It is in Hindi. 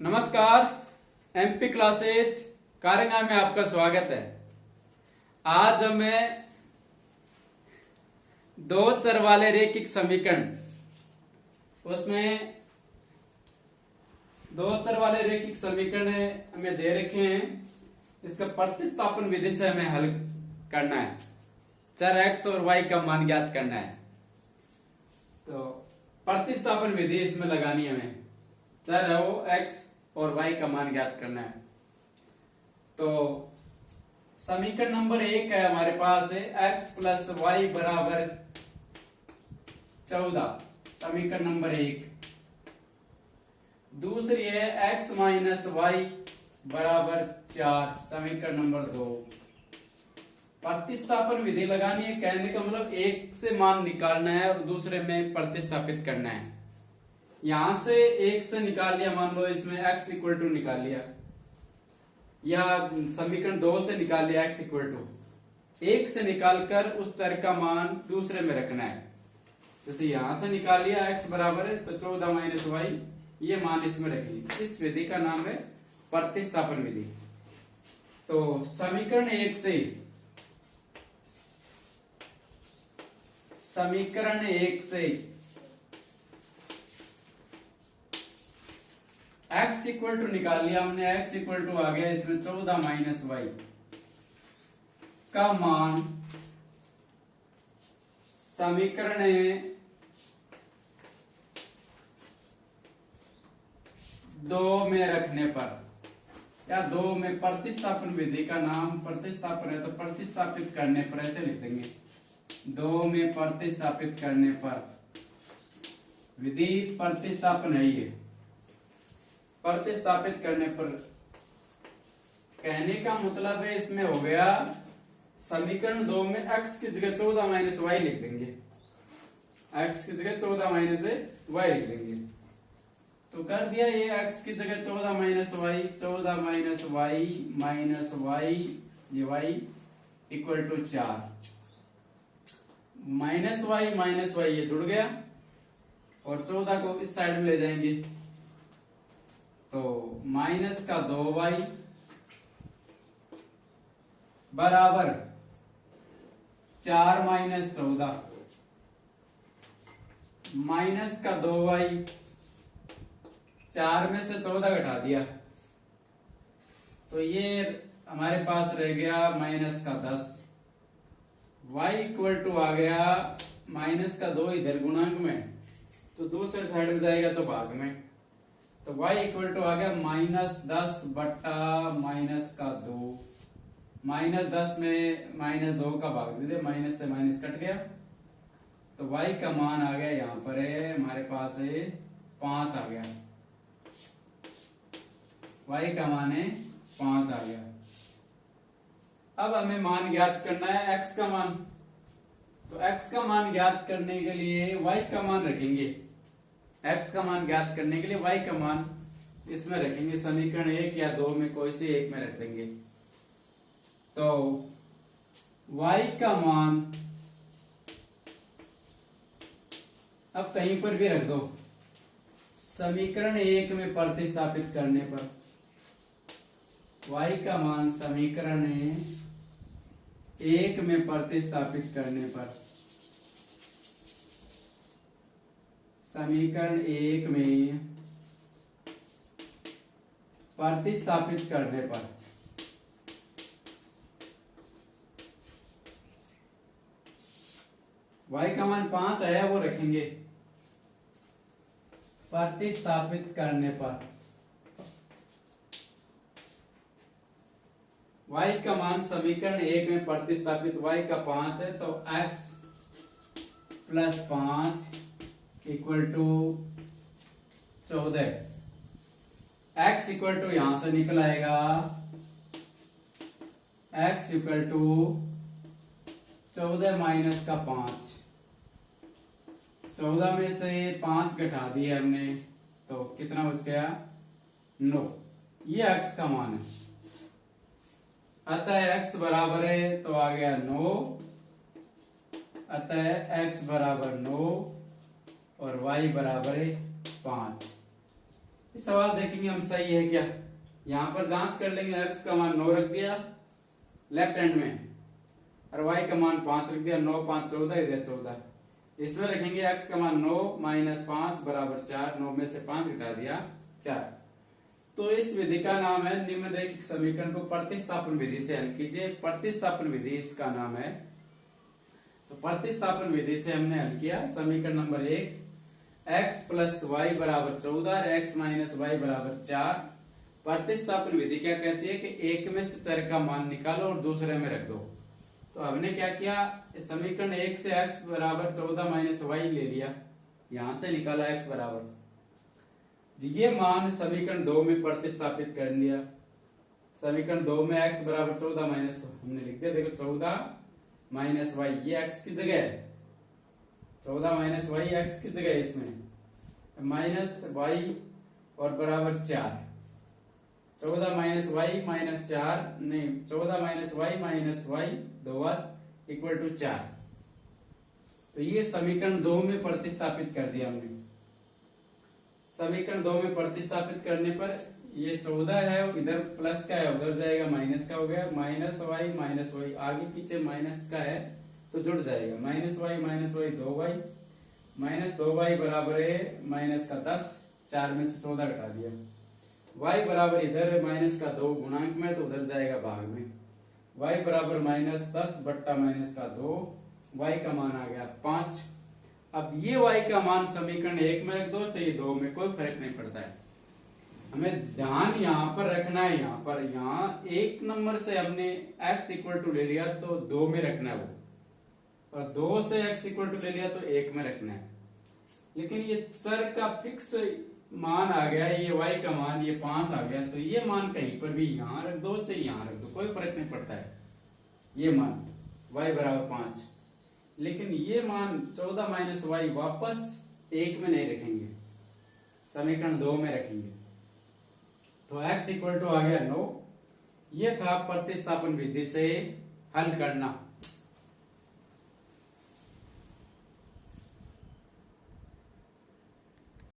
नमस्कार। एमपी क्लासेज कारंगा में आपका स्वागत है। आज हमें दो चर वाले रैखिक समीकरण उसमें दो चर वाले रैखिक समीकरण हमें दे रखे हैं। इसका प्रतिस्थापन विधि से हमें हल करना है। चर x और y का मान ज्ञात करना है। तो प्रतिस्थापन विधि इसमें लगानी है। हमें चर है वो x और y का मान ज्ञात करना है। तो समीकरण नंबर 1 है हमारे पास है x प्लस वाई बराबर 14। समीकरण नंबर 1। दूसरी है x माइनस वाई बराबर 4। समीकरण नंबर 2। प्रतिस्थापन विधि लगानी है। कहने का मतलब एक से मान निकालना है और दूसरे में प्रतिस्थापित करना है। यहां से एक से निकाल लिया, मान लो इसमें x इक्वल टू निकाल लिया, या समीकरण 2 से निकाल लिया x इक्वल टू। एक से निकालकर उस चर का मान दूसरे में रखना है। जैसे यहां से निकाल लिया x बराबर है तो 14 माइनस वाई, ये मान इसमें रखेंगे। इस विधि का नाम है प्रतिस्थापन विधि। तो समीकरण 1 से x इक्वल टू निकाल लिया हमने। x इक्वल टू आ गया इसमें 14 माइनस वाई का मान समीकरण 2 में रखने पर, या 2 में प्रतिस्थापन विधि का नाम प्रतिस्थापन है तो प्रतिस्थापित करने पर ऐसे लिख देंगे। 2 में प्रतिस्थापित करने पर, विधि प्रतिस्थापन है ये। प्रतिस्थापित करने पर कहने का मतलब है इसमें हो गया समीकरण 2 में x की जगह 14 माइनस वाई लिख देंगे। x की जगह 14 माइनस वाई लिख देंगे। तो कर दिया ये x की जगह 14 माइनस वाई, 14 माइनस वाई, ये y equal to 4। Minus Y ये जुड़ गया और 14 को इस साइड में ले जाएंगे तो माइनस का 2y बराबर 4 माइनस 14। माइनस का 2y, 4 में से 14 घटा दिया तो ये हमारे पास रह गया माइनस का 10। y इक्वल टू आ गया माइनस का 2 इधर गुणांक में तो दूसरे साइड में जाएगा तो भाग में, तो y इक्वल टू आ गया माइनस 10 बट्टा माइनस का 2। माइनस 10 में माइनस 2 का भाग दे दे, माइनस से माइनस कट गया तो y का मान आ गया यहां पर है हमारे पास है 5 आ गया। y का मान है 5 आ गया। अब हमें मान ज्ञात करना है x का मान। तो x का मान ज्ञात करने के लिए y का मान रखेंगे। x का मान ज्ञात करने के लिए y का मान इसमें रखेंगे। समीकरण 1 या 2 में कोई से एक में रख देंगे। तो y का मान अब कहीं पर भी रख दो। समीकरण 1 में प्रतिस्थापित करने पर y का मान समीकरण 1 में प्रतिस्थापित करने पर, समीकरण 1 में प्रतिस्थापित करने पर y का मान 5 आया वो रखेंगे। प्रतिस्थापित करने पर y का मान समीकरण 1 में प्रतिस्थापित y का 5 है तो x plus 5 equal to 14। x equal to यहां से निकल आएगा x इक्वल टू 14 माइनस का 5। 14 में से 5 घटा दिए हमने तो कितना बच गया 9। ये x का मान है। अतः x बराबर है तो आ गया 9। अतः x बराबर 9 और y बराबर है 5। ये सवाल देखेंगे हम सही है क्या। यहाँ पर जांच कर लेंगे, x का मान 9 रख दिया लेफ्ट हैंड में और y का मान 5 रख दिया, 9 5 14, इधर 14। इसमें रखेंगे x का मान 9 माइनस 5 बराबर 4, 9 में से 5 घटा दिया 4। तो इस विधि का नाम है निम्नलिखित समीकरण को प्रतिस्थापन विधि से हल कीजिए। प्रतिस्थापन विधि इसका नाम है। तो प्रतिस्थापन विधि से हमने हल किया समीकरण नंबर 1, x प्लस वाई बराबर 14 और x माइनस वाई बराबर 4। प्रतिस्थापन विधि क्या कहती है कि एक में से चर का मान निकालो और दूसरे में रख दो। तो हमने क्या किया, समीकरण 1 से x बराबर 14 माइनस वाई ले लिया, यहां से निकाला x बराबर, ये मान समीकरण 2 में प्रतिस्थापित कर लिया। समीकरण 2 में x बराबर 14 माइनस हमने लिख दिया, देखो 14 माइनस वाई, ये x की जगह है, 14 माइनस वाई x की जगह है, इसमें माइनस वाई और बराबर 4, 14 माइनस वाई माइनस 4 नहीं, 14 माइनस वाई माइनस वाई 2 बार इक्वल टू 4। तो ये समीकरण 2 में प्रतिस्थापित कर दिया हमने। समीकरण 2 में प्रतिस्थापित करने पर ये 14 है, इधर प्लस का है, उधर जाएगा माइनस का, हो गया माइनस वाई आगे पीछे माइनस का है तो जुड़ जाएगा, minus Y 2y, minus 2y बराबर है माइनस का 10, 4 में से 14 घटा दिया, y बराबर इधर माइनस का 2 गुणांक में तो उधर जाएगा भाग में, y बराबर माइनस 10 बट्टा माइनस का 2, y का मान आ गया 5। अब ये y का मान समीकरण 1 में रख दो चाहे 2 में, कोई फर्क नहीं पड़ता है। हमें ध्यान यहाँ पर रखना है, यहाँ पर यहाँ 1 नंबर से हमने x इक्वल टू ले लिया तो 2 में रखना है वो, और 2 से x इक्वल टू ले लिया तो 1 में रखना है। लेकिन ये चर का फिक्स मान आ गया, ये y का मान ये 5 आ गया, तो ये मान कहीं पर भी यहाँ रख दो चाहे यहाँ रख दो, कोई फर्क नहीं पड़ता है। ये मान y बराबर 5, लेकिन ये मान 14 माइनस वाई वापस 1 में नहीं रखेंगे, समीकरण 2 में रखेंगे। तो x इक्वल टू आ गया 9। ये था प्रतिस्थापन विधि से हल करना।